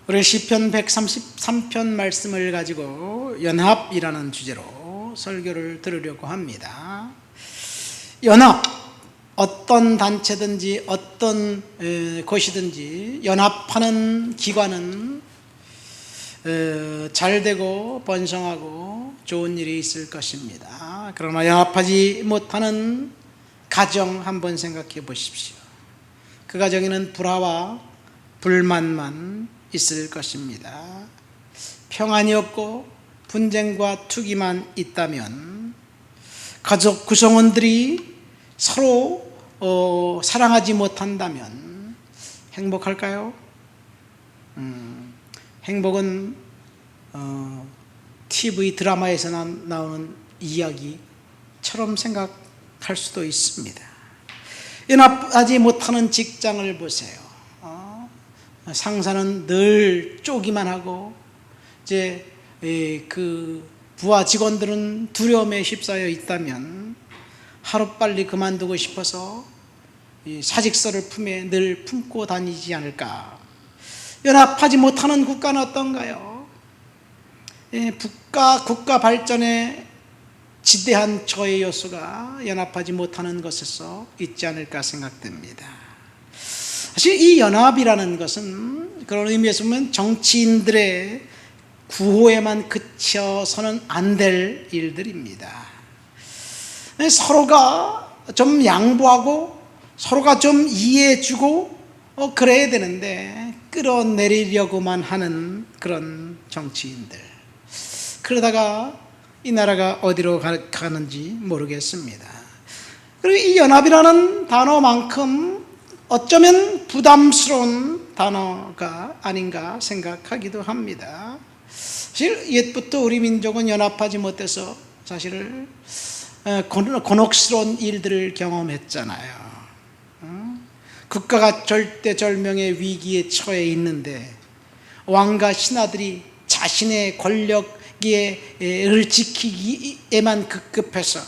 우리 시편 133편 말씀을 가지고 연합이라는 주제로 설교를 들으려고 합니다. 연합, 어떤 단체든지 어떤 곳이든지 연합하는 기관은 잘되고 번성하고 좋은 일이 있을 것입니다. 그러나 연합하지 못하는 가정 한번 생각해 보십시오. 그 가정에는 불화와 불만만 있을 것입니다. 평안이 없고 분쟁과 투기만 있다면 가족 구성원들이 서로 사랑하지 못한다면 행복할까요? 행복은 TV 드라마에서 나오는 이야기처럼 생각할 수도 있습니다. 연합하지 못하는 직장을 보세요. 상사는 늘 쪼기만 하고 이제 그 부하 직원들은 두려움에 휩싸여 있다면 하루빨리 그만두고 싶어서 사직서를 품에 늘 품고 다니지 않을까? 연합하지 못하는 국가는 어떤가요? 국가 발전에 지대한 저의 요소가 연합하지 못하는 것에서 있지 않을까 생각됩니다. 사실 이 연합이라는 것은 그런 의미에서 보면 정치인들의 구호에만 그쳐서는 안 될 일들입니다. 서로가 좀 양보하고 서로가 좀 이해해주고 그래야 되는데 끌어내리려고만 하는 그런 정치인들, 그러다가 이 나라가 어디로 가는지 모르겠습니다. 그리고 이 연합이라는 단어만큼 어쩌면 부담스러운 단어가 아닌가 생각하기도 합니다. 사실 옛부터 우리 민족은 연합하지 못해서 사실 곤혹스러운 일들을 경험했잖아요. 국가가 절대절명의 위기에 처해 있는데 왕과 신하들이 자신의 권력을 지키기에만 급급해서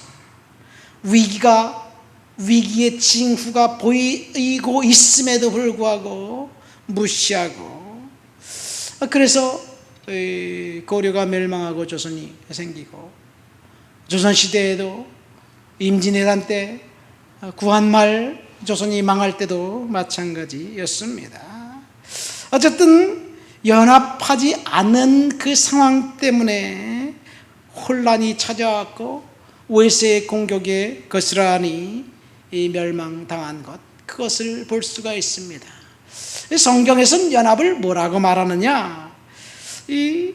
위기의 징후가 보이고 있음에도 불구하고 무시하고, 그래서 고려가 멸망하고 조선이 생기고, 조선시대에도 임진왜란 때 구한말 조선이 망할 때도 마찬가지였습니다. 어쨌든 연합하지 않은 그 상황 때문에 혼란이 찾아왔고 외세의 공격에 고스란히 멸망당한 것, 그것을 볼 수가 있습니다. 성경에서는 연합을 뭐라고 말하느냐? 이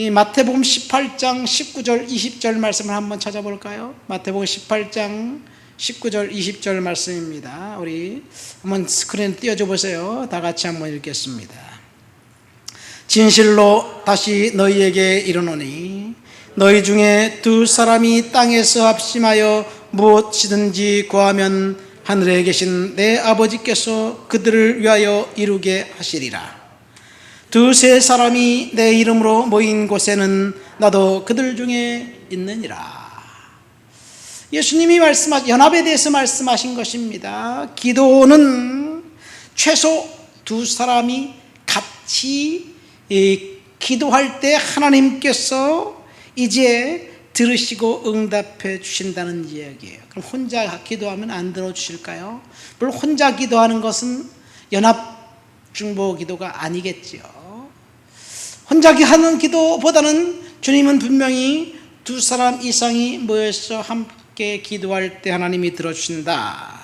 마태복음 18장 19절 20절 말씀을 한번 찾아볼까요? 마태복음 18장 19절 20절 말씀입니다. 우리 한번 스크린 띄워줘 보세요. 다 같이 한번 읽겠습니다. 진실로 다시 너희에게 이르노니 너희 중에 두 사람이 땅에서 합심하여 무엇이든지 구하면 하늘에 계신 내 아버지께서 그들을 위하여 이루게 하시리라. 두세 사람이 내 이름으로 모인 곳에는 나도 그들 중에 있느니라. 예수님이 연합에 대해서 말씀하신 것입니다. 기도는 최소 두 사람이 같이 기도할 때 하나님께서 이제 들으시고 응답해 주신다는 이야기예요. 그럼 혼자 기도하면 안 들어주실까요? 물론 혼자 기도하는 것은 연합 중보 기도가 아니겠지요. 혼자 하는 기도보다는 주님은 분명히 두 사람 이상이 모여서 함께 기도할 때 하나님이 들어주신다,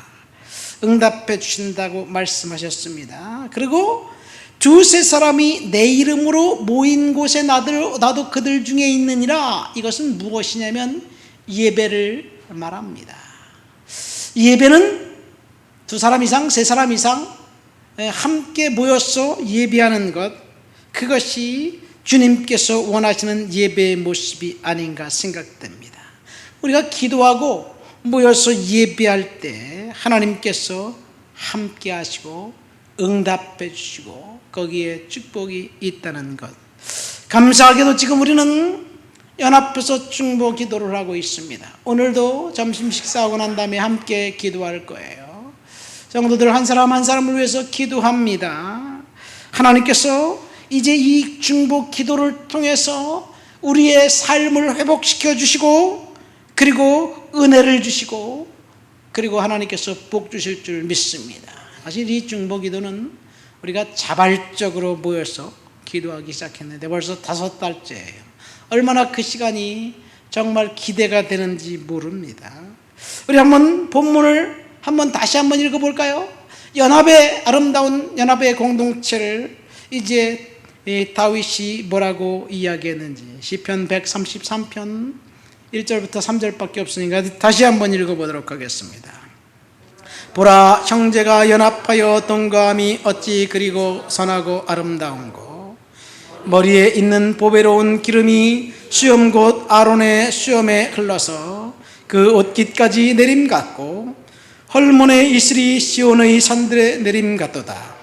응답해 주신다고 말씀하셨습니다. 그리고 두세 사람이 내 이름으로 모인 곳에 나도 그들 중에 있느니라. 이것은 무엇이냐면 예배를 말합니다. 예배는 두 사람 이상, 세 사람 이상 함께 모여서 예배하는 것, 그것이 주님께서 원하시는 예배의 모습이 아닌가 생각됩니다. 우리가 기도하고 모여서 예배할 때 하나님께서 함께 하시고 응답해 주시고 거기에 축복이 있다는 것, 감사하게도 지금 우리는 연합해서 중보 기도를 하고 있습니다. 오늘도 점심 식사하고 난 다음에 함께 기도할 거예요. 성도들 한 사람 한 사람을 위해서 기도합니다. 하나님께서 이제 이 중보 기도를 통해서 우리의 삶을 회복시켜 주시고, 그리고 은혜를 주시고, 그리고 하나님께서 복 주실 줄 믿습니다. 사실 이 중보 기도는 우리가 자발적으로 모여서 기도하기 시작했는데 벌써 5달째예요. 얼마나 그 시간이 정말 기대가 되는지 모릅니다. 우리 한번 본문을 다시 한번 읽어볼까요? 연합의 아름다운 연합의 공동체를 이제 다윗이 뭐라고 이야기했는지, 시편 133편 1절부터 3절밖에 없으니까 다시 한번 읽어보도록 하겠습니다. 보라, 형제가 연합하여 동거함이 어찌 그리고 선하고 아름다운고, 머리에 있는 보배로운 기름이 수염 곧 아론의 수염에 흘러서 그 옷깃까지 내림 같고, 헐몬의 이슬이 시온의 산들에 내림 같도다.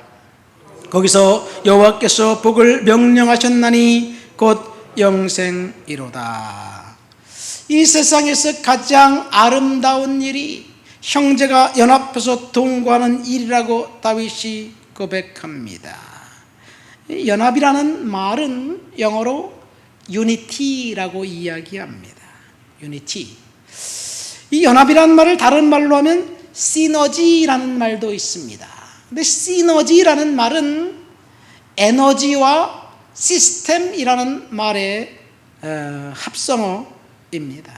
거기서 여호와께서 복을 명령하셨나니 곧 영생이로다. 이 세상에서 가장 아름다운 일이 형제가 연합해서 동거하는 일이라고 다윗이 고백합니다. 연합이라는 말은 영어로 unity라고 이야기합니다. unity. 이 연합이라는 말을 다른 말로 하면 시너지라는 말도 있습니다. 근데 시너지라는 말은 에너지와 시스템이라는 말의 합성어입니다.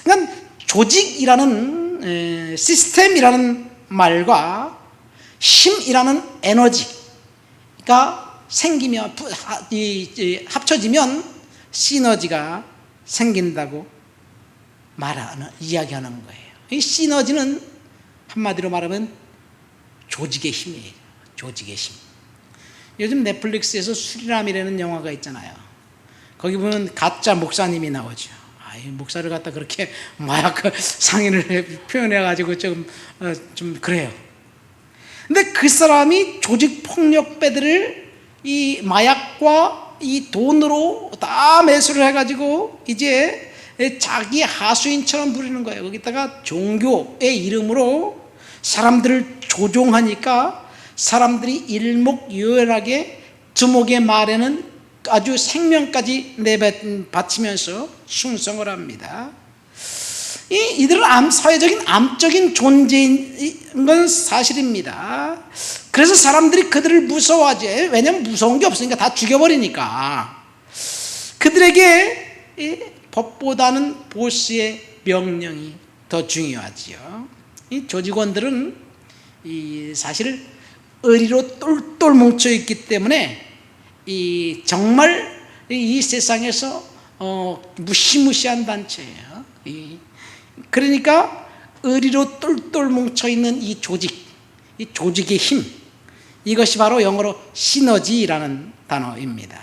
그러니까 조직이라는 시스템이라는 말과 힘이라는 에너지가 생기면, 합쳐지면 시너지가 생긴다고 이야기하는 거예요. 이 시너지는 한마디로 말하면 조직의 힘이에요. 조직의 힘. 요즘 넷플릭스에서 수리남이라는 영화가 있잖아요. 거기 보면 가짜 목사님이 나오죠. 이 목사를 갖다 그렇게 마약 상인을 표현해가지고 좀 그래요. 근데 그 사람이 조직 폭력배들을 이 마약과 이 돈으로 다 매수를 해가지고 이제 자기 하수인처럼 부리는 거예요. 거기다가 종교의 이름으로 사람들을 조종하니까 사람들이 일목요연하게 두목의 말에는 아주 생명까지 내바치면서 충성을 합니다. 이들은 사회적인 암적인 존재인 건 사실입니다. 그래서 사람들이 그들을 무서워하지. 왜냐하면 무서운 게 없으니까 다 죽여버리니까. 그들에게 법보다는 보스의 명령이 더 중요하지요. 이 조직원들은 사실 의리로 똘똘 뭉쳐있기 때문에 정말 이 세상에서 무시무시한 단체예요. 그러니까 의리로 똘똘 뭉쳐있는 이 조직의 힘, 이것이 바로 영어로 시너지라는 단어입니다.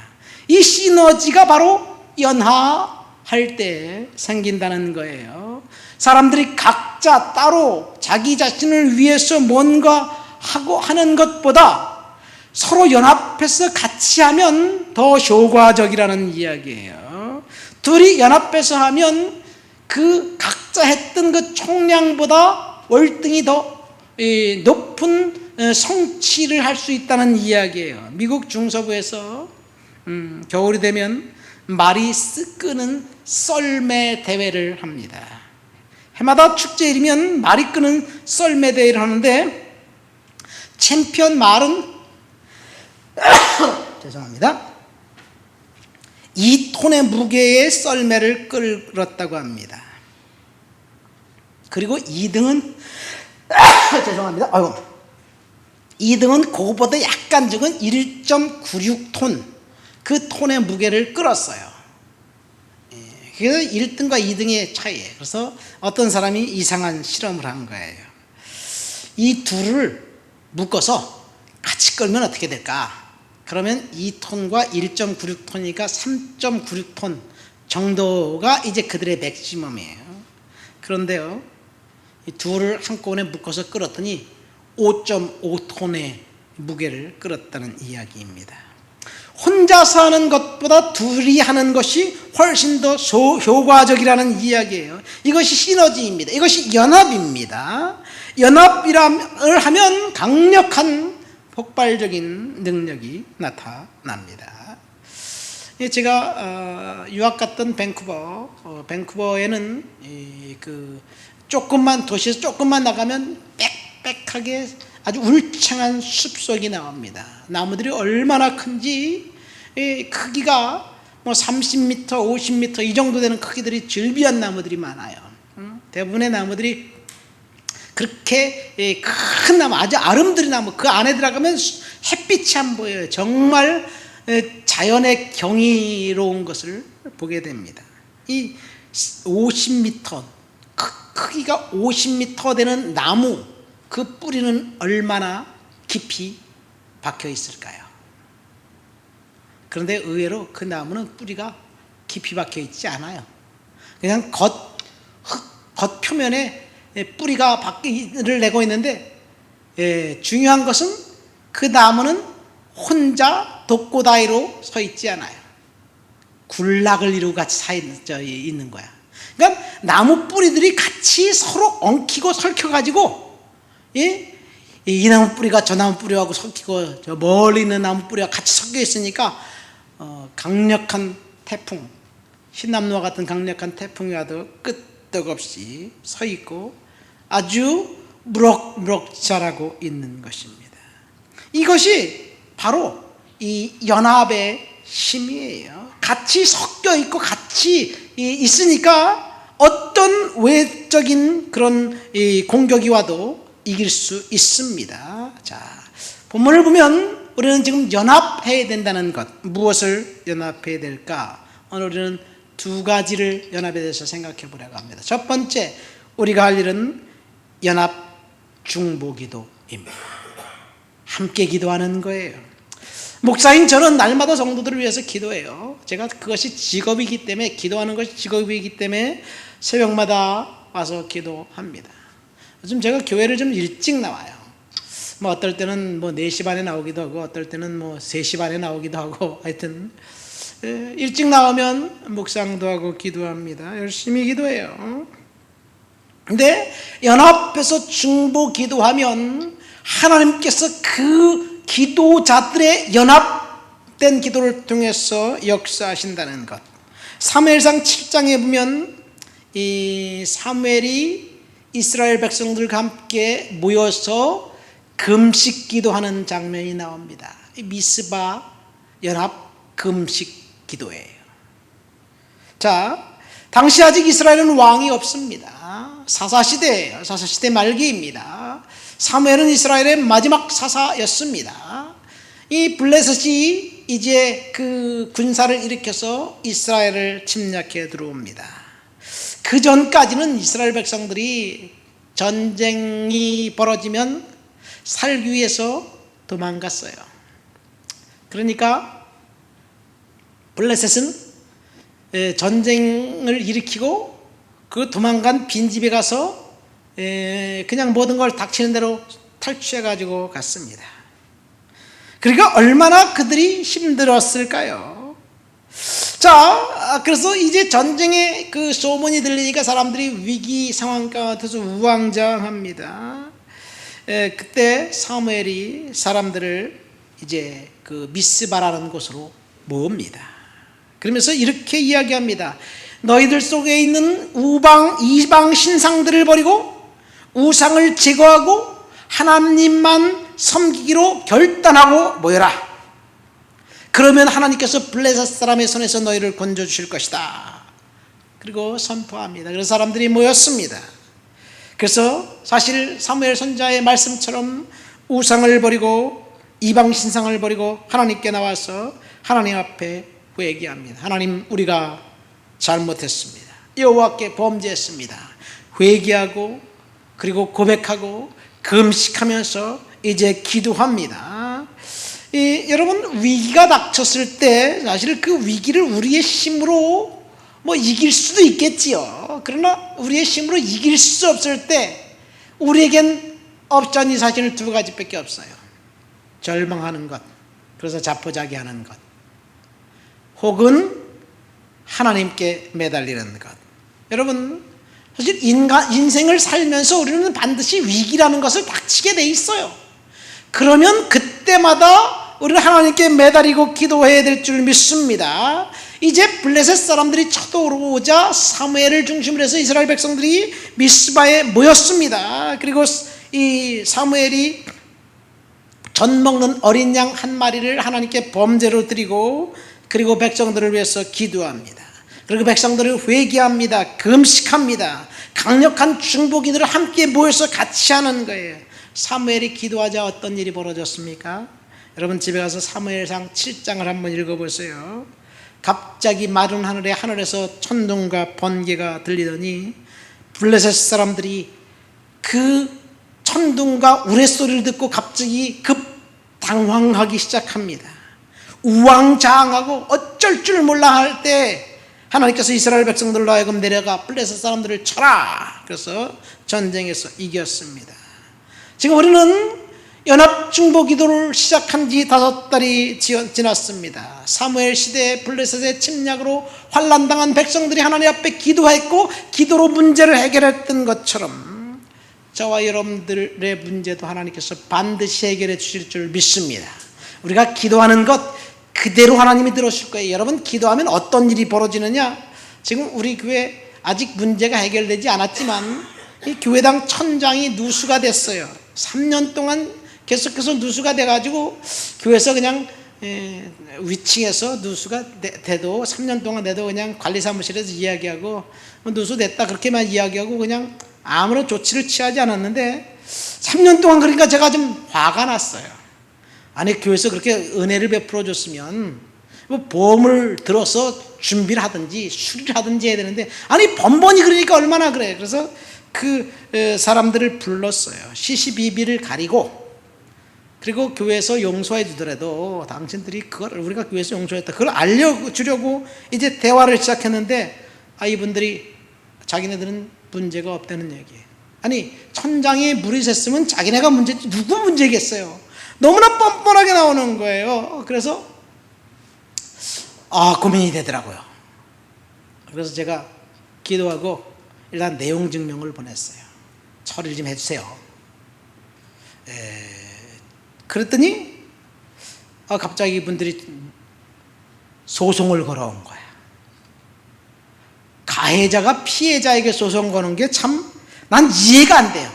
이 시너지가 바로 연합할 때 생긴다는 거예요. 사람들이 각자 따로 자기 자신을 위해서 뭔가 하는 것보다 서로 연합해서 같이 하면 더 효과적이라는 이야기예요. 둘이 연합해서 하면 그 각자 했던 그 총량보다 월등히 더 높은 성취를 할 수 있다는 이야기예요. 미국 중서부에서 겨울이 되면 말이 끄는 썰매 대회를 합니다. 해마다 축제일이면 말이 끄는 썰매 대회를 하는데 챔피언 말은 죄송합니다. 2톤의 무게의 썰매를 끌었다고 합니다. 그리고 2등은 죄송합니다. 2등은 그거보다 약간 적은 1.96톤 그 톤의 무게를 끌었어요. 그래서 1등과 2등의 차이예요. 그래서 어떤 사람이 이상한 실험을 한 거예요. 이 둘을 묶어서 같이 끌면 어떻게 될까? 그러면 2톤과 1.96톤이니까 3.96톤 정도가 이제 그들의 맥시멈이에요. 그런데요, 이 둘을 한꺼번에 묶어서 끌었더니 5.5톤의 무게를 끌었다는 이야기입니다. 혼자서 하는 것보다 둘이 하는 것이 훨씬 더 효과적이라는 이야기예요. 이것이 시너지입니다. 이것이 연합입니다. 연합을 하면 강력한 폭발적인 능력이 나타납니다. 제가 유학 갔던 밴쿠버에는 그 조금만 도시에서 조금만 나가면 빽빽하게 아주 울창한 숲속이 나옵니다. 나무들이 얼마나 큰지 크기가 뭐 30m, 50m 이 정도 되는 크기들이 즐비한 나무들이 많아요. 대부분의 나무들이 그렇게 큰 나무, 아주 아름드린 나무, 그 안에 들어가면 햇빛이 안 보여요. 정말 자연의 경이로운 것을 보게 됩니다. 이 50m, 크기가 50m 되는 나무, 그 뿌리는 얼마나 깊이 박혀 있을까요? 그런데 의외로 그 나무는 뿌리가 깊이 박혀 있지 않아요. 그냥 겉표면에 뿌리가 밖을 내고 있는데, 중요한 것은 그 나무는 혼자 독고다이로 서 있지 않아요. 군락을 이루고 같이 서 있는 거야. 그러니까 나무 뿌리들이 같이 서로 엉키고 설켜가지고, 이 나무 뿌리가 저 나무 뿌리하고 섞이고 저 멀리 있는 나무 뿌리가 같이 섞여 있으니까 강력한 태풍, 신남노와 같은 강력한 태풍이 와도 끄떡없이 서 있고 아주 무럭무럭 자라고 있는 것입니다. 이것이 바로 이 연합의 힘이에요. 같이 섞여 있고 같이 있으니까 어떤 외적인 그런 공격이 와도 이길 수 있습니다. 자, 본문을 보면 우리는 지금 연합해야 된다는 것, 무엇을 연합해야 될까? 오늘 우리는 두 가지를 연합에 대해서 생각해 보려고 합니다. 첫 번째, 우리가 할 일은 연합 중보기도입니다. 함께 기도하는 거예요. 목사인 저는 날마다 성도들을 위해서 기도해요. 제가 그것이 직업이기 때문에, 기도하는 것이 직업이기 때문에 새벽마다 와서 기도합니다. 요즘 제가 교회를 좀 일찍 나와요. 뭐 어떨 때는 뭐 4시 반에 나오기도 하고 어떨 때는 뭐 3시 반에 나오기도 하고, 하여튼 일찍 나오면 묵상도 하고 기도합니다. 열심히 기도해요. 근데 연합해서 중보 기도하면 하나님께서 그 기도자들의 연합된 기도를 통해서 역사하신다는 것. 사무엘상 7장에 보면 이 사무엘이 이스라엘 백성들과 함께 모여서 금식 기도하는 장면이 나옵니다. 미스바 연합 금식 기도예요. 자, 당시 아직 이스라엘은 왕이 없습니다. 사사시대예요. 사사시대 말기입니다. 사무엘은 이스라엘의 마지막 사사였습니다. 이 블레셋이 이제 그 군사를 일으켜서 이스라엘을 침략해 들어옵니다. 그 전까지는 이스라엘 백성들이 전쟁이 벌어지면 살기 위해서 도망갔어요. 그러니까 블레셋은 전쟁을 일으키고 그 도망간 빈집에 가서 그냥 모든 걸 닥치는 대로 탈취해 가지고 갔습니다. 그러니까 얼마나 그들이 힘들었을까요? 자, 그래서 이제 전쟁의 그 소문이 들리니까 사람들이 위기 상황 가운데서 우왕좌왕합니다. 그때 사무엘이 사람들을 이제 그 미스바라는 곳으로 모읍니다. 그러면서 이렇게 이야기합니다. 너희들 속에 있는 이방 신상들을 버리고 우상을 제거하고 하나님만 섬기기로 결단하고 모여라. 그러면 하나님께서 블레셋 사람의 손에서 너희를 건져주실 것이다. 그리고 선포합니다. 그래서 사람들이 모였습니다. 그래서 사실 사무엘 선지자의 말씀처럼 우상을 버리고 이방 신상을 버리고 하나님께 나와서 하나님 앞에 회개합니다. 하나님, 우리가 잘못했습니다. 여호와께 범죄했습니다. 회개하고 그리고 고백하고 금식하면서 이제 기도합니다. 여러분, 위기가 닥쳤을 때 사실 그 위기를 우리의 힘으로 뭐 이길 수도 있겠지요. 그러나 우리의 힘으로 이길 수 없을 때 우리에겐 없잖니 사실은 두 가지밖에 없어요. 절망하는 것, 그래서 자포자기하는 것, 혹은 하나님께 매달리는 것. 여러분, 사실 인생을 살면서 우리는 반드시 위기라는 것을 닥치게 돼 있어요. 그러면 그때 때마다 우리는 하나님께 매달리고 기도해야 될 줄 믿습니다. 이제 블레셋 사람들이 쳐들어오자 사무엘을 중심으로 해서 이스라엘 백성들이 미스바에 모였습니다. 그리고 이 사무엘이 전 먹는 어린 양 한 마리를 하나님께 범죄로 드리고 그리고 백성들을 위해서 기도합니다. 그리고 백성들을 회개합니다. 금식합니다. 강력한 중보기도를 함께 모여서 같이 하는 거예요. 사무엘이 기도하자 어떤 일이 벌어졌습니까? 여러분 집에 가서 사무엘상 7장을 한번 읽어보세요. 갑자기 마른 하늘에 하늘에서 천둥과 번개가 들리더니 블레셋 사람들이 그 천둥과 우레소리를 듣고 갑자기 급 당황하기 시작합니다. 우왕좌왕하고 어쩔 줄 몰라 할 때 하나님께서 이스라엘 백성들로 하여금 내려가 블레셋 사람들을 쳐라. 그래서 전쟁에서 이겼습니다. 지금 우리는 연합중보기도를 시작한 지 5달이 지났습니다. 사무엘 시대에 블레셋의 침략으로 환난당한 백성들이 하나님 앞에 기도했고 기도로 문제를 해결했던 것처럼 저와 여러분들의 문제도 하나님께서 반드시 해결해 주실 줄 믿습니다. 우리가 기도하는 것 그대로 하나님이 들어주실 거예요. 여러분 기도하면 어떤 일이 벌어지느냐? 지금 우리 교회 아직 문제가 해결되지 않았지만 이 교회당 천장이 누수가 됐어요. 3년 동안 계속해서 누수가 돼가지고 교회에서 그냥 위층에서 누수가 돼도 3년 동안 돼도 그냥 관리사무실에서 이야기하고 누수 됐다 그렇게만 이야기하고 그냥 아무런 조치를 취하지 않았는데 3년 동안 그러니까 제가 좀 화가 났어요. 아니 교회에서 그렇게 은혜를 베풀어 줬으면 뭐 보험을 들어서 준비를 하든지 수리를 하든지 해야 되는데 아니 번번이 그러니까 얼마나 그래. 그래서 그 사람들을 불렀어요. 시시비비를 가리고 그리고 교회에서 용서해 주더라도 당신들이 그걸 우리가 교회에서 용서했다 그걸 알려주려고 이제 대화를 시작했는데 이분들이 자기네들은 문제가 없다는 얘기예요. 아니 천장에 물이 샜으면 자기네가 문제지 누구 문제겠어요. 너무나 뻔뻔하게 나오는 거예요. 그래서 고민이 되더라고요. 그래서 제가 기도하고 일단 내용 증명을 보냈어요. 처리를 좀 해주세요. 그랬더니 갑자기 이분들이 소송을 걸어온 거야. 가해자가 피해자에게 소송 거는 게 참 난 이해가 안 돼요.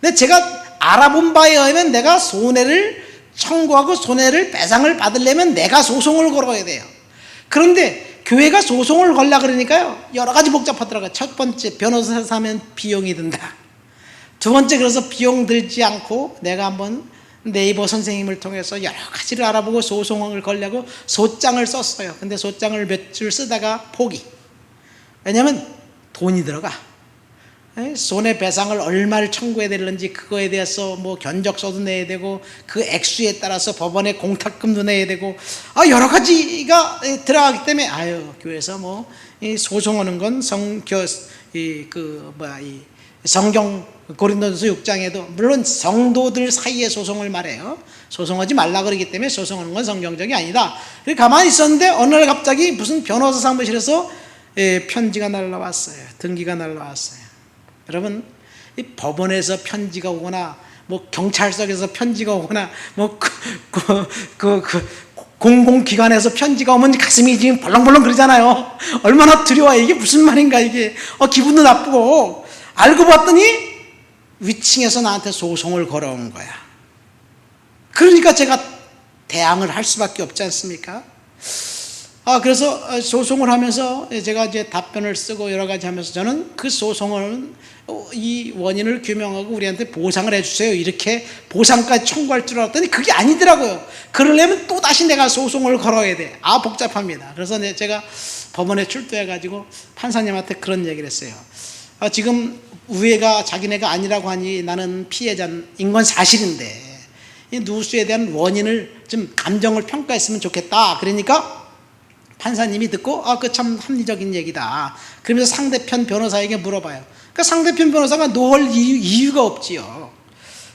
근데 제가 알아본 바에 의하면 내가 손해를 청구하고 손해를 배상을 받으려면 내가 소송을 걸어야 돼요. 그런데 교회가 소송을 걸려 그러니까요 여러 가지 복잡하더라고요. 첫 번째 변호사 사면 비용이 든다. 두 번째 그래서 비용 들지 않고 내가 한번 네이버 선생님을 통해서 여러 가지를 알아보고 소송을 걸려고 소장을 썼어요. 근데 소장을 몇 줄 쓰다가 포기. 왜냐하면 돈이 들어가. 손해배상을 얼마를 청구해야 되는지 그거에 대해서 뭐 견적서도 내야 되고 그 액수에 따라서 법원에 공탁금도 내야 되고 여러 가지가 들어가기 때문에 교회에서 뭐 소송하는 건 성경 고린도전서 6장에도 물론 성도들 사이의 소송을 말해요. 소송하지 말라 그러기 때문에 소송하는 건 성경적이 아니다. 그래서 가만히 있었는데 어느 날 갑자기 무슨 변호사 사무실에서 편지가 날라왔어요. 등기가 날라왔어요. 여러분 이 법원에서 편지가 오거나 뭐 경찰서에서 편지가 오거나 뭐 공공기관에서 편지가 오면 가슴이 지금 벌렁벌렁 그러잖아요. 얼마나 두려워요. 이게 무슨 말인가 이게. 기분도 나쁘고. 알고 봤더니 위층에서 나한테 소송을 걸어온 거야. 그러니까 제가 대항을 할 수밖에 없지 않습니까? 그래서 소송을 하면서 제가 이제 답변을 쓰고 여러 가지 하면서 저는 그 소송을 이 원인을 규명하고 우리한테 보상을 해주세요. 이렇게 보상까지 청구할 줄 알았더니 그게 아니더라고요. 그러려면 또 다시 내가 소송을 걸어야 돼. 복잡합니다. 그래서 제가 법원에 출두해가지고 판사님한테 그런 얘기를 했어요. 지금 우회가 자기네가 아니라고 하니 나는 피해자인 건 사실인데 이 누수에 대한 원인을 좀 감정을 평가했으면 좋겠다. 그러니까 판사님이 듣고 그 참 합리적인 얘기다. 그러면서 상대편 변호사에게 물어봐요. 그 상대편 변호사가 놓을 이유가 없지요.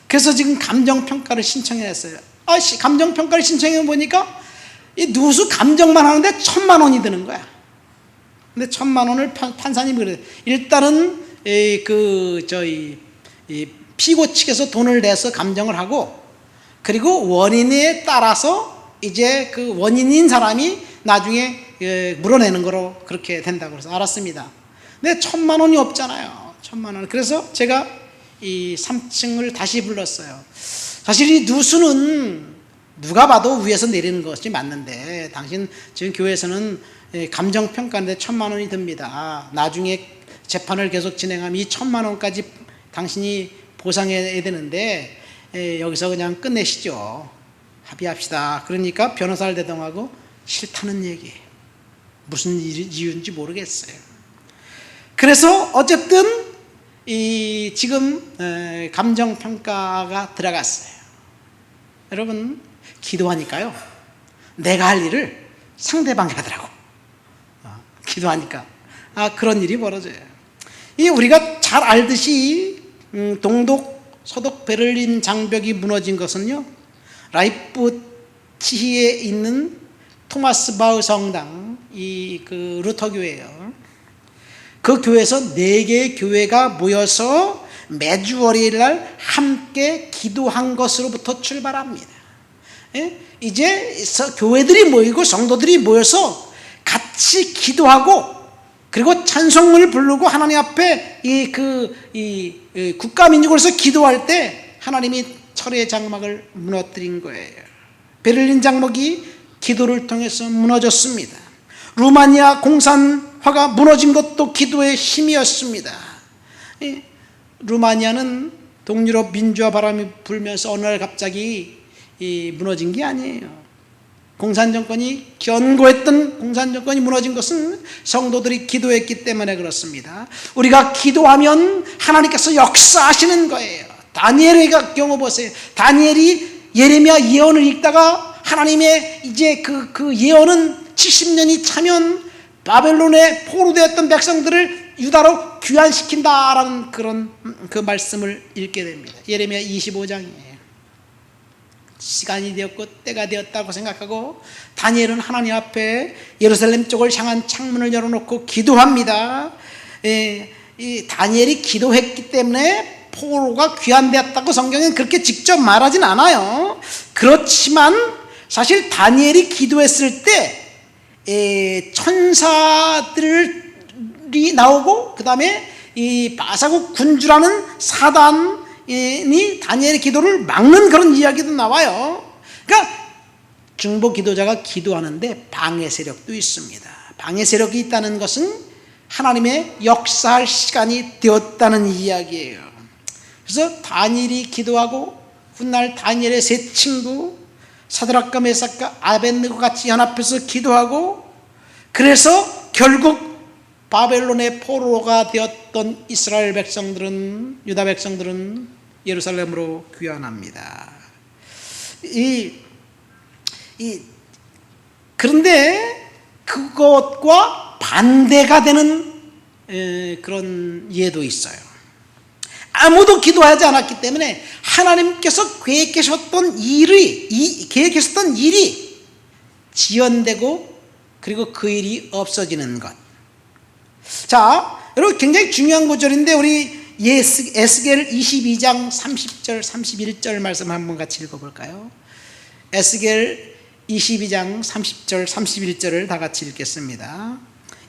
그래서 지금 감정평가를 신청했어요. 감정평가를 신청해 보니까 이 누수 감정만 하는데 1,000만 원이 드는 거야. 근데 1,000만 원을 판사님이 그래요. 일단은 피고 측에서 돈을 내서 감정을 하고 그리고 원인에 따라서 이제 그 원인인 사람이 나중에 물어내는 거로 그렇게 된다고 해서 알았습니다. 근데 1,000만 원이 없잖아요. 1,000만 원. 그래서 제가 이 3층을 다시 불렀어요. 사실 이 누수는 누가 봐도 위에서 내리는 것이 맞는데, 당신 지금 교회에서는 감정평가인데 1,000만 원이 듭니다. 나중에 재판을 계속 진행하면 이 1,000만 원까지 당신이 보상해야 되는데, 여기서 그냥 끝내시죠. 합의합시다. 그러니까 변호사를 대동하고 싫다는 얘기예요. 무슨 이유인지 모르겠어요. 그래서 어쨌든 지금 감정평가가 들어갔어요. 여러분, 기도하니까요, 내가 할 일을 상대방이 하더라고. 기도하니까 그런 일이 벌어져요. 우리가 잘 알듯이 동독 서독 베를린 장벽이 무너진 것은요, 라이프치히에 있는 토마스 바흐 성당, 그 루터 교회예요. 그 교회에서 4개의 교회가 모여서 매주 월요일 날 함께 기도한 것으로부터 출발합니다. 이제 교회들이 모이고 성도들이 모여서 같이 기도하고, 그리고 찬송을 부르고 하나님 앞에 국가민족으로서 기도할 때 하나님이 철의 장막을 무너뜨린 거예요. 베를린 장막이 기도를 통해서 무너졌습니다. 루마니아 공산화가 무너진 것도 기도의 힘이었습니다. 루마니아는 동유럽 민주화 바람이 불면서 어느 날 갑자기 무너진 게 아니에요. 공산정권이 견고했던 공산정권이 무너진 것은 성도들이 기도했기 때문에 그렇습니다. 우리가 기도하면 하나님께서 역사하시는 거예요. 다니엘의 경우 보세요. 다니엘이 예레미야 예언을 읽다가 하나님의 이제 그 예언은 70년이 차면 바벨론에 포로되었던 백성들을 유다로 귀환시킨다라는 그런 그 말씀을 읽게 됩니다. 예레미야 25장이에요. 시간이 되었고 때가 되었다고 생각하고 다니엘은 하나님 앞에 예루살렘 쪽을 향한 창문을 열어놓고 기도합니다. 이 다니엘이 기도했기 때문에 포로가 귀환되었다고 성경은 그렇게 직접 말하진 않아요. 그렇지만 사실 다니엘이 기도했을 때 천사들이 나오고, 그 다음에 이 바사국 군주라는 사단 다니엘의 기도를 막는 그런 이야기도 나와요. 그러니까 중보 기도자가 기도하는데 방해 세력도 있습니다. 방해 세력이 있다는 것은 하나님의 역사할 시간이 되었다는 이야기예요. 그래서 다니엘이 기도하고 훗날 다니엘의 세 친구 사드락과 메삭과 아벳느고 같이 연합해서 기도하고, 그래서 결국 바벨론의 포로가 되었던 이스라엘 백성들은, 유다 백성들은 예루살렘으로 귀환합니다. 그런데 그것과 반대가 되는 그런 예도 있어요. 아무도 기도하지 않았기 때문에 하나님께서 계획하셨던 일이 지연되고, 그리고 그 일이 없어지는 것. 자, 여러분, 굉장히 중요한 구절인데 우리 에스겔 22장 30절 31절 말씀 한번 같이 읽어볼까요? 에스겔 22장 30절 31절을 다 같이 읽겠습니다.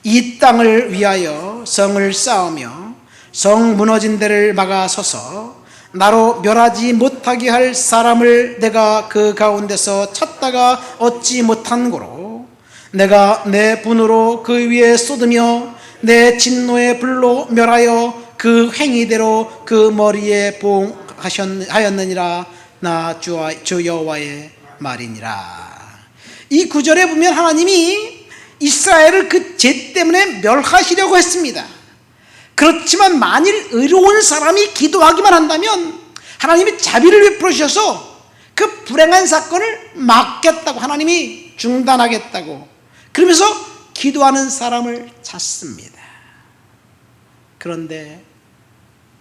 이 땅을 위하여 성을 쌓으며 성 무너진 데를 막아서서 나로 멸하지 못하게 할 사람을 내가 그 가운데서 찾다가 얻지 못한 고로 내가 내 분으로 그 위에 쏟으며 내 진노의 불로 멸하여 그 행위대로 그 머리에 보응하였느니라. 나 주 여호와의 말이니라. 이 구절에 보면 하나님이 이스라엘을 그 죄 때문에 멸하시려고 했습니다. 그렇지만 만일 의로운 사람이 기도하기만 한다면 하나님이 자비를 베풀어 주셔서 그 불행한 사건을 막겠다고, 하나님이 중단하겠다고, 그러면서 기도하는 사람을 찾습니다. 그런데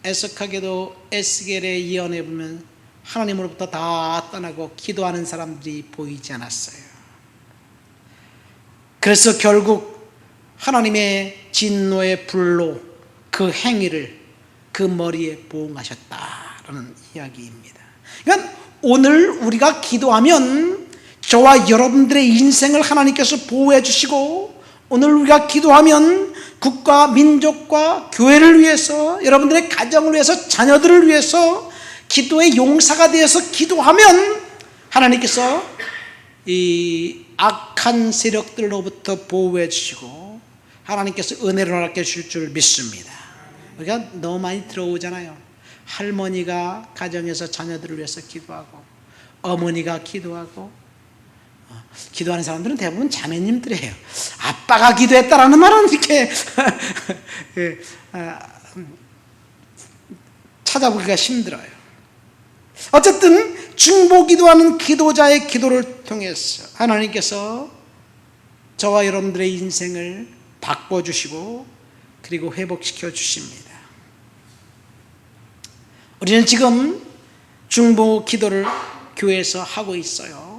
애석하게도 에스겔의 예언에 보면 하나님으로부터 다 떠나고 기도하는 사람들이 보이지 않았어요. 그래서 결국 하나님의 진노의 불로 그 행위를 그 머리에 보응하셨다라는 이야기입니다. 그러니까 오늘 우리가 기도하면 저와 여러분들의 인생을 하나님께서 보호해 주시고, 오늘 우리가 기도하면 국가, 민족과 교회를 위해서, 여러분들의 가정을 위해서, 자녀들을 위해서 기도의 용사가 되어서 기도하면 하나님께서 이 악한 세력들로부터 보호해 주시고 하나님께서 은혜를 허락해 주실 줄 믿습니다. 우리가 너무 많이 들어오잖아요. 할머니가 가정에서 자녀들을 위해서 기도하고, 어머니가 기도하고, 기도하는 사람들은 대부분 자매님들이에요. 아빠가 기도했다라는 말은 이렇게 찾아보기가 힘들어요. 어쨌든 중보 기도하는 기도자의 기도를 통해서 하나님께서 저와 여러분들의 인생을 바꿔주시고 그리고 회복시켜 주십니다. 우리는 지금 중보 기도를 교회에서 하고 있어요.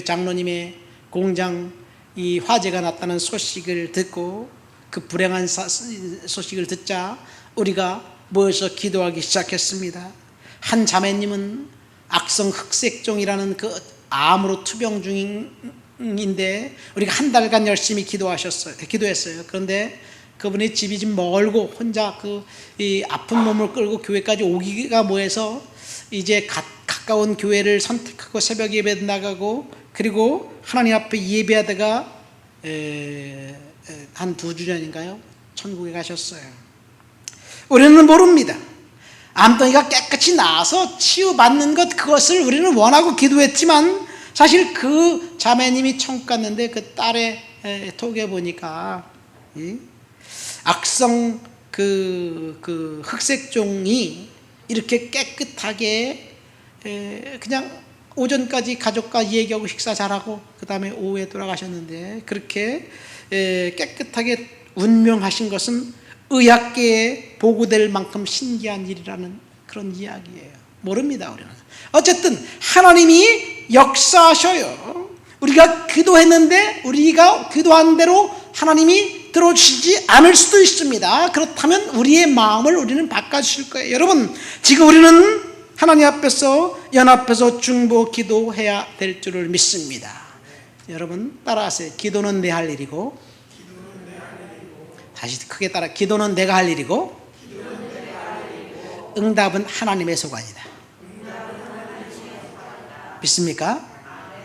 장로님의 공장 이 화재가 났다는 소식을 듣고, 그 불행한 소식을 듣자 우리가 모여서 기도하기 시작했습니다. 한 자매님은 악성 흑색종이라는 그 암으로 투병 중인데 우리가 한 달간 열심히 기도했어요. 그런데 그분의 집이 좀 멀고 혼자 이 아픈 몸을 끌고 교회까지 오기가 뭐해서 이제 가까운 교회를 선택하고 새벽 예배 나가고, 그리고 하나님 앞에 예배하다가 한 2주 전인가요? 천국에 가셨어요. 우리는 모릅니다. 암덩이가 깨끗이 나아서 치유받는 것, 그것을 우리는 원하고 기도했지만 사실 그 자매님이 천국 갔는데 그 딸의 톡에 보니까 악성 그 흑색종이 이렇게 깨끗하게 그냥 오전까지 가족과 얘기하고 식사 잘하고 그 다음에 오후에 돌아가셨는데, 그렇게 깨끗하게 운명하신 것은 의학계에 보고될 만큼 신기한 일이라는 그런 이야기예요. 모릅니다, 우리는. 어쨌든 하나님이 역사하셔요. 우리가 기도했는데 우리가 기도한 대로 하나님이 들어주시지 않을 수도 있습니다. 그렇다면 우리의 마음을 우리는 바꿔주실 거예요. 여러분, 지금 우리는 하나님 앞에서 연합해서 중보 기도해야 될 줄을 믿습니다. 여러분 따라하세요. 기도는 내 할 일이고, 다시 크게 따라, 기도는 내가 할 일이고 응답은 하나님의 소관이다. 믿습니까?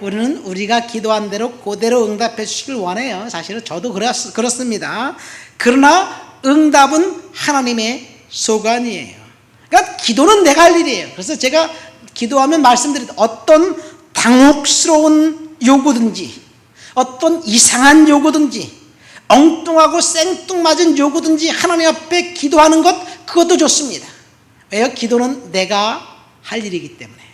우리는 우리가 기도한 대로 그대로 응답해 주시길 원해요. 사실은 저도 그렇습니다. 그러나 응답은 하나님의 소관이에요. 그러니까 기도는 내가 할 일이에요. 그래서 제가 기도하면 말씀드린 어떤 당혹스러운 요구든지, 어떤 이상한 요구든지, 엉뚱하고 생뚱맞은 요구든지 하나님 앞에 기도하는 것, 그것도 좋습니다. 왜요? 기도는 내가 할 일이기 때문에.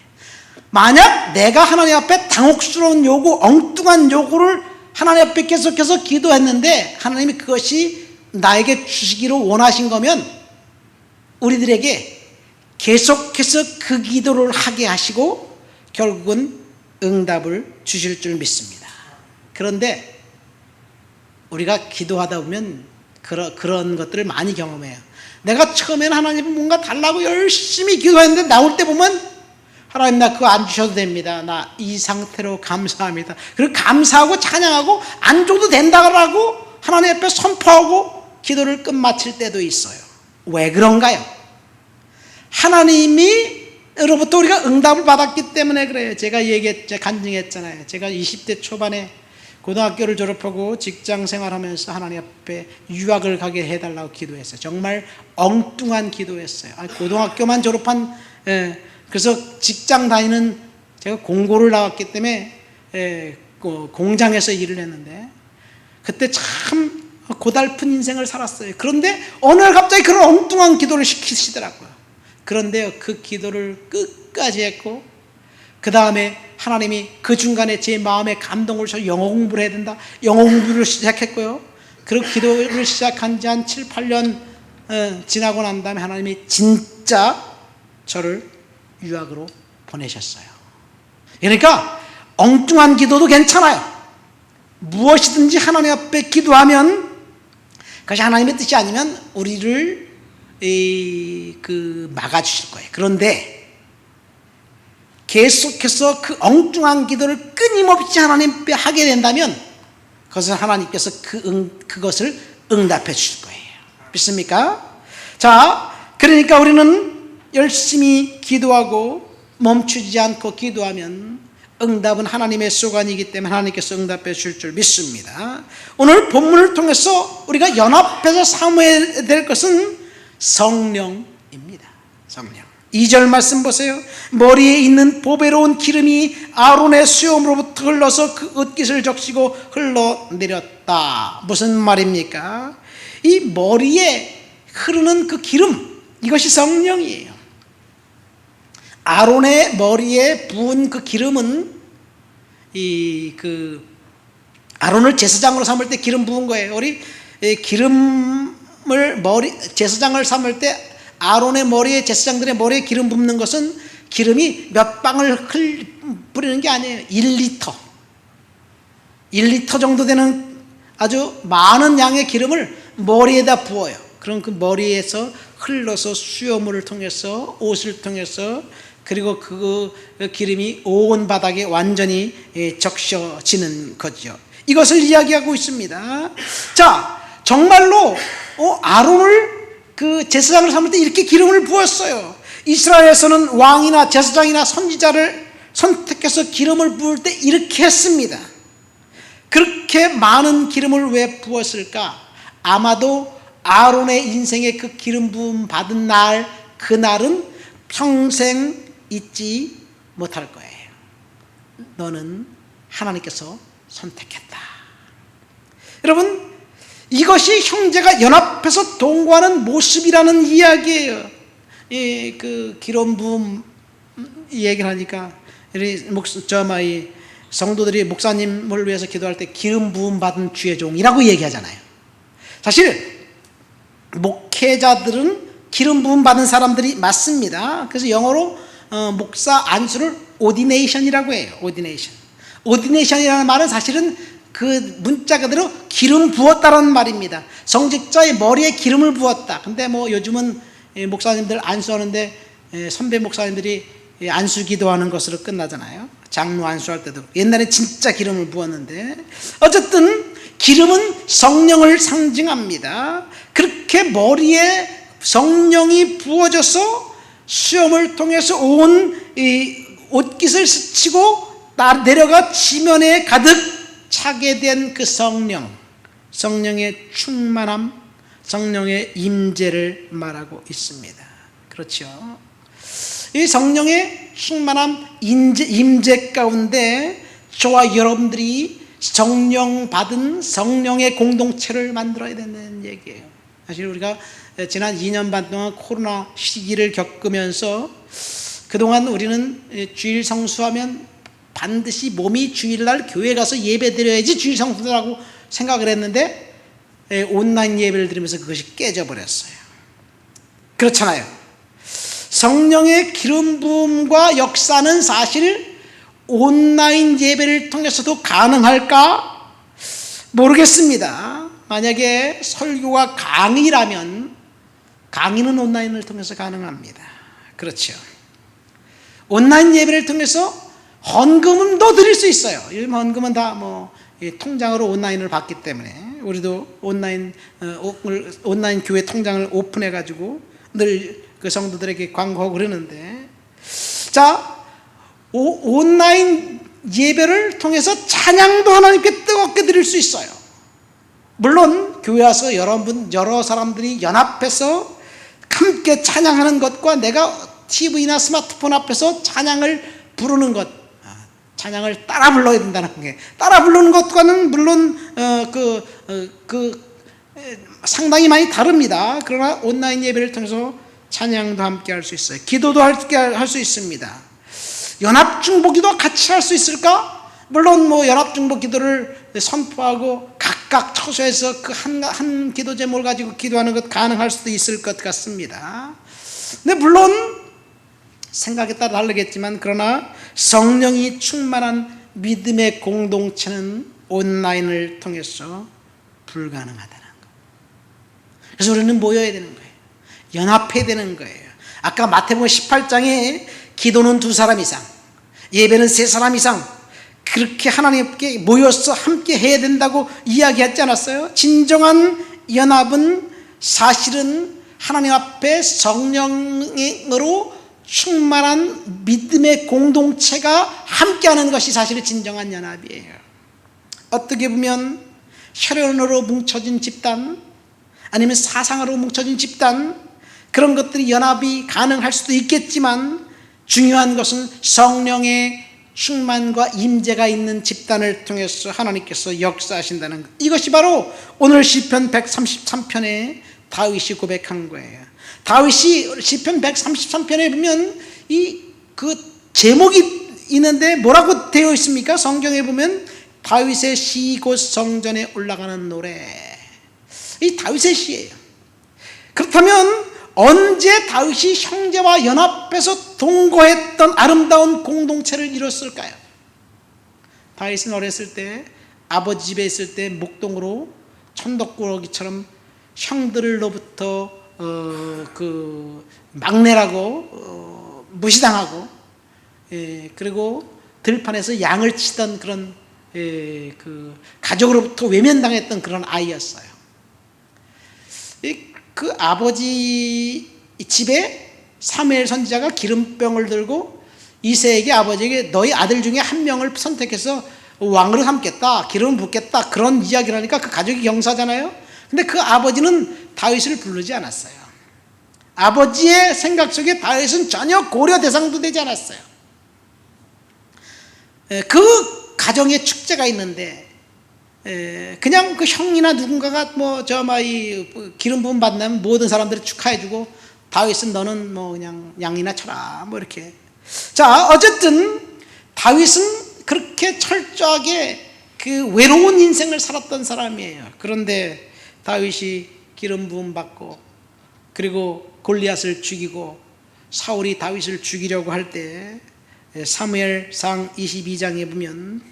만약 내가 하나님 앞에 당혹스러운 요구, 엉뚱한 요구를 하나님 앞에 계속해서 기도했는데 하나님이 그것이 나에게 주시기로 원하신 거면 우리들에게 계속해서 그 기도를 하게 하시고 결국은 응답을 주실 줄 믿습니다. 그런데 우리가 기도하다 보면 그런 것들을 많이 경험해요. 내가 처음에는 하나님은 뭔가 달라고 열심히 기도했는데 나올 때 보면 하나님 나 그거 안 주셔도 됩니다. 나 이 상태로 감사합니다. 그리고 감사하고 찬양하고 안 줘도 된다고 하나님 앞에 선포하고 기도를 끝마칠 때도 있어요. 왜 그런가요? 하나님이로부터 우리가 응답을 받았기 때문에 그래요. 제가 간증했잖아요. 제가 20대 초반에 고등학교를 졸업하고 직장 생활하면서 하나님 앞에 유학을 가게 해달라고 기도했어요. 정말 엉뚱한 기도했어요. 고등학교만 졸업한, 그래서 직장 다니는, 제가 공고를 나왔기 때문에 공장에서 일을 했는데 그때 참 고달픈 인생을 살았어요. 그런데 어느 날 갑자기 그런 엉뚱한 기도를 시키시더라고요. 그런데요, 그 기도를 끝까지 했고 그 다음에 하나님이 그 중간에 제 마음에 감동을 주셔서 영어 공부를 해야 된다. 영어 공부를 시작했고요. 그리고 기도를 시작한 지 한 7, 8년 지나고 난 다음에 하나님이 진짜 저를 유학으로 보내셨어요. 그러니까 엉뚱한 기도도 괜찮아요. 무엇이든지 하나님 앞에 기도하면 그것이 하나님의 뜻이 아니면 우리를 막아주실 거예요. 그런데 계속해서 그 엉뚱한 기도를 끊임없이 하나님께 하게 된다면 그것은 하나님께서 그것을 응답해 주실 거예요. 믿습니까? 자, 그러니까 우리는 열심히 기도하고 멈추지 않고 기도하면 응답은 하나님의 소관이기 때문에 하나님께서 응답해 줄 줄 믿습니다. 오늘 본문을 통해서 우리가 연합해서 사모해야 될 것은 성령입니다. 성령. 2절 말씀 보세요. 머리에 있는 보배로운 기름이 아론의 수염으로부터 흘러서 그 옷깃을 적시고 흘러내렸다. 무슨 말입니까? 이 머리에 흐르는 그 기름, 이것이 성령이에요. 아론의 머리에 부은 그 기름은 아론을 제사장으로 삼을 때 기름 부은 거예요. 우리 기름을 제사장을 삼을 때 아론의 머리에, 제사장들의 머리에 기름 붓는 것은 기름이 몇 방울 뿌리는 게 아니에요. 1리터 정도 되는 아주 많은 양의 기름을 머리에다 부어요. 그럼 그 머리에서 흘러서 수요물을 통해서, 옷을 통해서, 그리고 그 기름이 온 바닥에 완전히 적셔지는 거죠. 이것을 이야기하고 있습니다. 자, 정말로 아론을 그 제사장을 삼을 때 이렇게 기름을 부었어요. 이스라엘에서는 왕이나 제사장이나 선지자를 선택해서 기름을 부을 때 이렇게 했습니다. 그렇게 많은 기름을 왜 부었을까? 아마도 아론의 인생에 그 기름 부음 받은 날, 그날은 평생 잊지 못할 거예요. 너는 하나님께서 선택했다. 여러분, 이것이 형제가 연합해서 동거하는 모습이라는 이야기예요. 그 기름 부음 얘기를 하니까 성도들이 목사님을 위해서 기도할 때 기름 부음 받은 주의 종이라고 얘기하잖아요. 사실 목회자들은 기름 부음 받은 사람들이 맞습니다. 그래서 영어로 목사 안수를 ordination이라고 해요. ordination이라는 말은 사실은 그 문자 그대로 기름 부었다는 말입니다. 성직자의 머리에 기름을 부었다. 근데 요즘은 목사님들 안수하는데 선배 목사님들이 안수 기도하는 것으로 끝나잖아요. 장로 안수할 때도. 옛날에 진짜 기름을 부었는데, 어쨌든 기름은 성령을 상징합니다. 그렇게 머리에 성령이 부어져서 수염을 통해서 온 옷깃을 스치고 내려가 지면에 가득 차게 된 그 성령의 충만함, 성령의 임재를 말하고 있습니다. 그렇죠? 이 성령의 충만함, 임재 가운데 저와 여러분들이 성령 받은 성령의 공동체를 만들어야 된다는 얘기예요. 사실 우리가 지난 2년 반 동안 코로나 시기를 겪으면서 그동안 우리는 주일 성수하면 반드시 몸이 주일날 교회 가서 예배 드려야지 주일 성수라고 생각을 했는데 온라인 예배를 드리면서 그것이 깨져버렸어요. 그렇잖아요. 성령의 기름 부음과 역사는 사실 온라인 예배를 통해서도 가능할까? 모르겠습니다. 만약에 설교가 강의라면 강의는 온라인을 통해서 가능합니다. 그렇죠. 온라인 예배를 통해서 헌금은 더 드릴 수 있어요. 요즘 헌금은 다 통장으로 온라인을 받기 때문에 우리도 온라인 교회 통장을 오픈해 가지고 늘 그 성도들에게 광고하고 그러는데, 자, 온라인 예배를 통해서 찬양도 하나님께 뜨겁게 드릴 수 있어요. 물론 교회 와서 여러 사람들이 연합해서 함께 찬양하는 것과 내가 TV나 스마트폰 앞에서 찬양을 부르는 것, 찬양을 따라 불러야 된다는 게, 따라 부르는 것과는 물론 상당히 많이 다릅니다. 그러나 온라인 예배를 통해서 찬양도 함께 할 수 있어요. 기도도 함께 할 수 있습니다. 연합중보기도 같이 할 수 있을까? 물론 연합중보 기도를 선포하고 각각 처소에서 그 한 기도 제목을 가지고 기도하는 것 가능할 수도 있을 것 같습니다. 근데 물론 생각에 따라 다르겠지만, 그러나 성령이 충만한 믿음의 공동체는 온라인을 통해서 불가능하다는 것. 그래서 우리는 모여야 되는 거예요. 연합해야 되는 거예요. 아까 마태복음 18장에 기도는 2사람 이상, 예배는 3사람 이상 그렇게 하나님께 모여서 함께 해야 된다고 이야기하지 않았어요? 진정한 연합은 사실은 하나님 앞에 성령으로 충만한 믿음의 공동체가 함께하는 것이 사실은 진정한 연합이에요. 어떻게 보면 혈연으로 뭉쳐진 집단, 아니면 사상으로 뭉쳐진 집단, 그런 것들이 연합이 가능할 수도 있겠지만 중요한 것은 성령의 충만과 임재가 있는 집단을 통해서 하나님께서 역사하신다는 것. 이것이 바로 오늘 시편 133편에 다윗이 고백한 거예요. 다윗이 시편 133편에 보면 그 제목이 있는데 뭐라고 되어 있습니까? 성경에 보면 다윗의 시 곧 성전에 올라가는 노래. 이 다윗의 시예요. 그렇다면 언제 다윗이 형제와 연합해서 동거했던 아름다운 공동체를 이뤘을까요? 다윗은 어렸을 때 아버지 집에 있을 때 목동으로 천덕꾸러기처럼 형들로부터 그 막내라고 무시당하고, 그리고 들판에서 양을 치던 그런 그 가족으로부터 외면당했던 그런 아이였어요. 그 아버지 집에 사무엘 선지자가 기름병을 들고 이새에게, 아버지에게 너희 아들 중에 한 명을 선택해서 왕으로 삼겠다, 기름을 붓겠다, 그런 이야기를 하니까 그 가족이 경사잖아요. 근데 그 아버지는 다윗을 부르지 않았어요. 아버지의 생각 속에 다윗은 전혀 고려 대상도 되지 않았어요. 그 가정에 축제가 있는데 그냥 그 형이나 누군가가 기름 부음 받나면 모든 사람들이 축하해주고, 다윗은 너는 그냥 양이나 쳐라 이렇게. 자, 어쨌든 다윗은 그렇게 철저하게 그 외로운 인생을 살았던 사람이에요. 그런데 다윗이 기름 부음 받고, 그리고 골리앗을 죽이고 사울이 다윗을 죽이려고 할 때 사무엘상 22장에 보면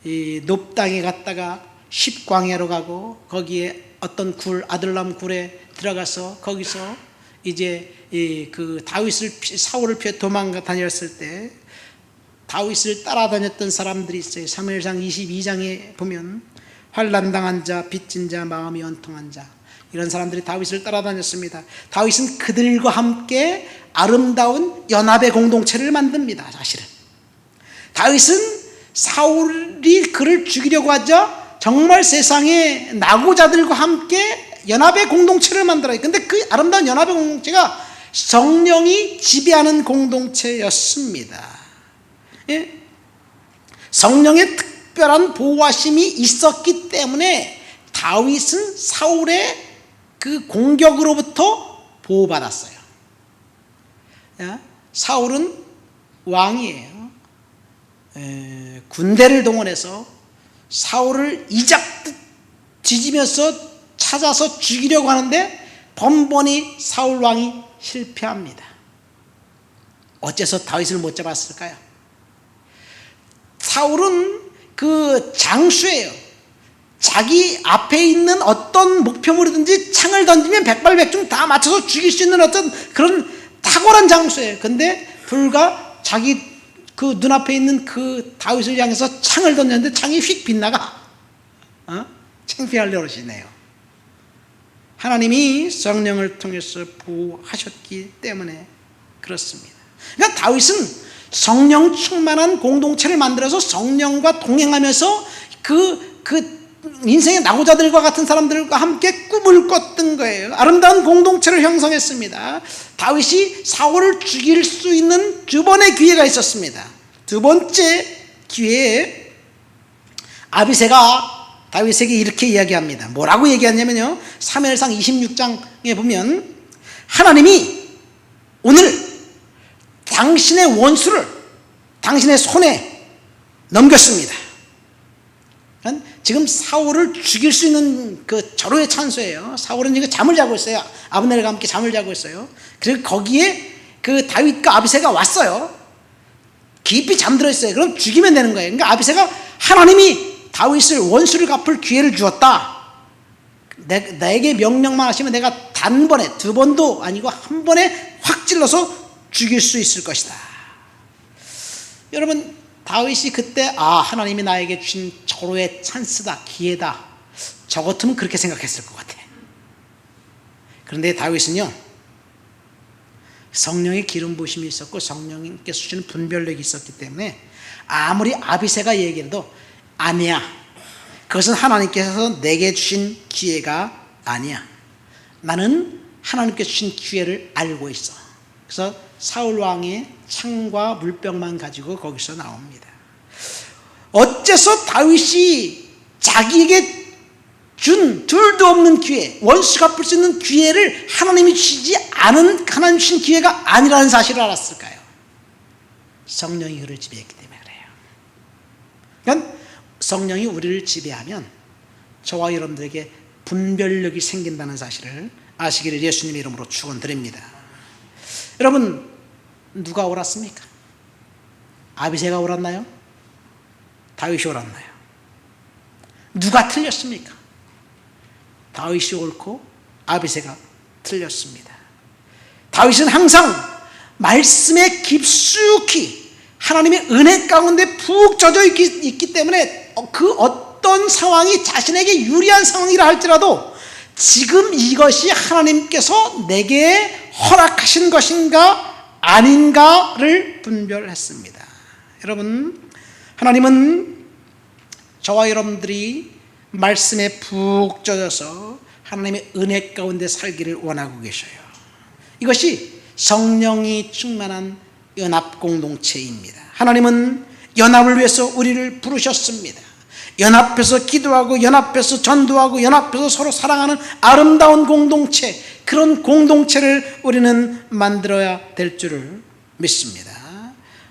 이 놋땅에 갔다가 십광야로 가고, 거기에 어떤 아들람 굴에 들어가서 거기서 이제 그 사울을 피해 도망가 다녔을 때 다윗을 따라다녔던 사람들이 있어요. 사무엘상 22장에 보면 환난당한 자, 빚진 자, 마음이 원통한 자, 이런 사람들이 다윗을 따라다녔습니다. 다윗은 그들과 함께 아름다운 연합의 공동체를 만듭니다. 사실은 다윗은 사울이 그를 죽이려고 하자 정말 세상에 낙오자들과 함께 연합의 공동체를 만들어요. 근데 그 아름다운 연합의 공동체가 성령이 지배하는 공동체였습니다. 예? 성령의 특별한 보호하심이 있었기 때문에 다윗은 사울의 그 공격으로부터 보호받았어요. 사울은 왕이에요. 군대를 동원해서 사울을 이잡듯 뒤지면서 찾아서 죽이려고 하는데 번번이 사울 왕이 실패합니다. 어째서 다윗을 못 잡았을까요? 사울은 그 장수예요. 자기 앞에 있는 어떤 목표물이든지 창을 던지면 백발백중 다 맞춰서 죽일 수 있는 어떤 그런 탁월한 장수예요. 근데 불과 자기 그 눈앞에 있는 그 다윗을 향해서 창을 던졌는데 창이 휙 빗나가. 창피할 노릇이네요. 하나님이 성령을 통해서 보호하셨기 때문에 그렇습니다. 그러니까 다윗은 성령 충만한 공동체를 만들어서 성령과 동행하면서 그 인생의 낙오자들과 같은 사람들과 함께 꿈을 꿨던 거예요. 아름다운 공동체를 형성했습니다. 다윗이 사울을 죽일 수 있는 두 번의 기회가 있었습니다. 두 번째 기회에 아비새가 다윗에게 이렇게 이야기합니다. 뭐라고 얘기하냐면요, 사무엘상 26장에 보면 하나님이 오늘 당신의 원수를 당신의 손에 넘겼습니다. 지금 사울을 죽일 수 있는 그 절호의 찬스예요. 사울은 지금 잠을 자고 있어요. 아브넬과 함께 잠을 자고 있어요. 그리고 거기에 그 다윗과 아비새가 왔어요. 깊이 잠들어 있어요. 그럼 죽이면 되는 거예요. 그러니까 아비새가 하나님이 다윗을 원수를 갚을 기회를 주었다. 내게 명령만 하시면 내가 단번에, 두 번도 아니고 한 번에 확 찔러서 죽일 수 있을 것이다. 여러분 다윗이 그때 하나님이 나에게 주신 절호의 찬스다, 기회다, 저 같으면 그렇게 생각했을 것 같아. 그런데 다윗은요, 성령의 기름 부으심이 있었고 성령님께서 주시는 분별력이 있었기 때문에 아무리 아비새가 얘기해도 아니야, 그것은 하나님께서 내게 주신 기회가 아니야, 나는 하나님께서 주신 기회를 알고 있어. 그래서 사울 왕의 창과 물병만 가지고 거기서 나옵니다. 어째서 다윗이 자기에게 준 둘도 없는 기회, 원수가 갚을 수 있는 기회를 하나님이 주시지 않은, 하나님 주신 기회가 아니라는 사실을 알았을까요? 성령이 그를 지배했기 때문에 그래요. 그러니까 성령이 우리를 지배하면 저와 여러분들에게 분별력이 생긴다는 사실을 아시기를 예수님의 이름으로 축원드립니다. 여러분, 누가 옳았습니까? 아비새가 옳았나요? 다윗이 옳았나요? 누가 틀렸습니까? 다윗이 옳고 아비새가 틀렸습니다. 다윗은 항상 말씀에 깊숙이 하나님의 은혜 가운데 푹 젖어 있기 때문에 그 어떤 상황이 자신에게 유리한 상황이라 할지라도 지금 이것이 하나님께서 내게 허락하신 것인가 아닌가를 분별했습니다. 여러분, 하나님은 저와 여러분들이 말씀에 푹 젖어서 하나님의 은혜 가운데 살기를 원하고 계셔요. 이것이 성령이 충만한 연합 공동체입니다. 하나님은 연합을 위해서 우리를 부르셨습니다. 연합해서 기도하고 연합해서 전도하고 연합해서 서로 사랑하는 아름다운 공동체, 그런 공동체를 우리는 만들어야 될 줄을 믿습니다.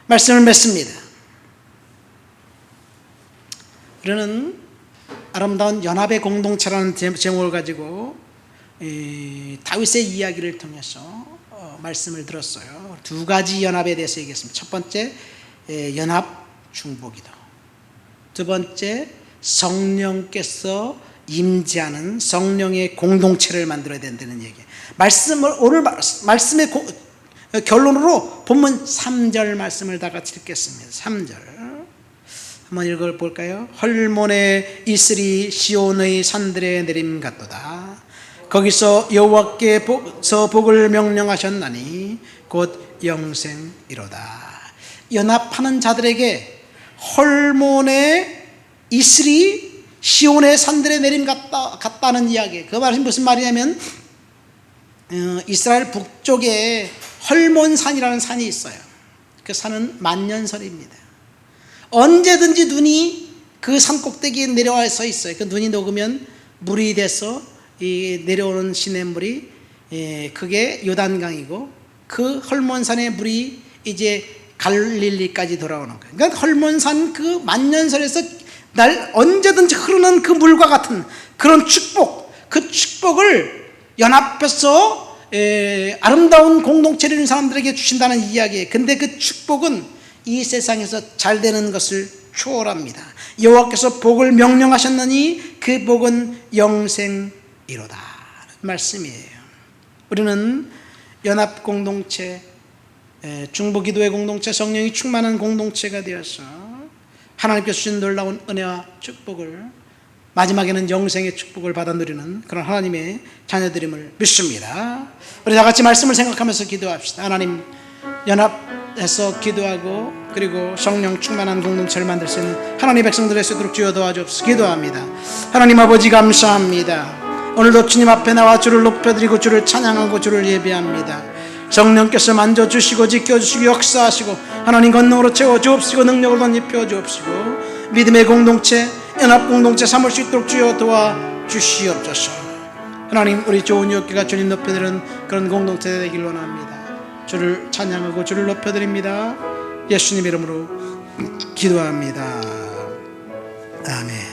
말씀을 맺습니다. 우리는 아름다운 연합의 공동체라는 제목을 가지고 다윗의 이야기를 통해서 말씀을 들었어요. 두 가지 연합에 대해서 얘기했습니다. 첫 번째, 연합 중보기도. 두 번째, 성령께서 임재하는 성령의 공동체를 만들어야 된다는 얘기. 오늘 말씀의 결론으로 본문 3절 말씀을 다 같이 읽겠습니다. 3절 한번 읽어볼까요? 헐몬의 이슬이 시온의 산들에 내림 같도다. 거기서 여호와께서 복을 명령하셨나니 곧 영생이로다. 연합하는 자들에게 헐몬의 이슬이 시온의 산들에 내림 같다는 이야기. 그 말이 무슨 말이냐면 이스라엘 북쪽에 헐몬산이라는 산이 있어요. 그 산은 만년설입니다. 언제든지 눈이 그 산 꼭대기에 내려와 있어요. 그 눈이 녹으면 물이 돼서 이 내려오는 시냇물이 그게 요단강이고, 그 헐몬산의 물이 이제 갈릴리까지 돌아오는 거예요. 그러니까 헐몬산 그 만년설에서 날 언제든지 흐르는 그 물과 같은 그런 축복, 그 축복을 연합해서 아름다운 공동체를 이루는 사람들에게 주신다는 이야기예요. 근데 그 축복은 이 세상에서 잘 되는 것을 초월합니다. 여호와께서 복을 명령하셨느니 그 복은 영생이로다 말씀이에요. 우리는 연합 공동체, 중보기도의 공동체, 성령이 충만한 공동체가 되어서 하나님께서 주신 놀라운 은혜와 축복을, 마지막에는 영생의 축복을 받아 누리는 그런 하나님의 자녀들임을 믿습니다. 우리 다 같이 말씀을 생각하면서 기도합시다. 하나님, 연합해서 기도하고 그리고 성령 충만한 공동체를 만들 수 있는 하나님의 백성들의 수 있도록 주여 도와주옵소서. 기도합니다. 하나님 아버지, 감사합니다. 오늘도 주님 앞에 나와 주를 높여드리고 주를 찬양하고 주를 예배합니다. 성령께서 만져주시고 지켜주시고 역사하시고 하나님 권능으로 채워주옵시고 능력을 덧입혀 주옵시고 믿음의 공동체, 연합 공동체 삼을 수 있도록 주여 도와주시옵소서. 하나님, 우리 좋은 욕기가 주님 높여드리는 그런 공동체 되길 원합니다. 주를 찬양하고 주를 높여드립니다. 예수님 이름으로 기도합니다. 아멘.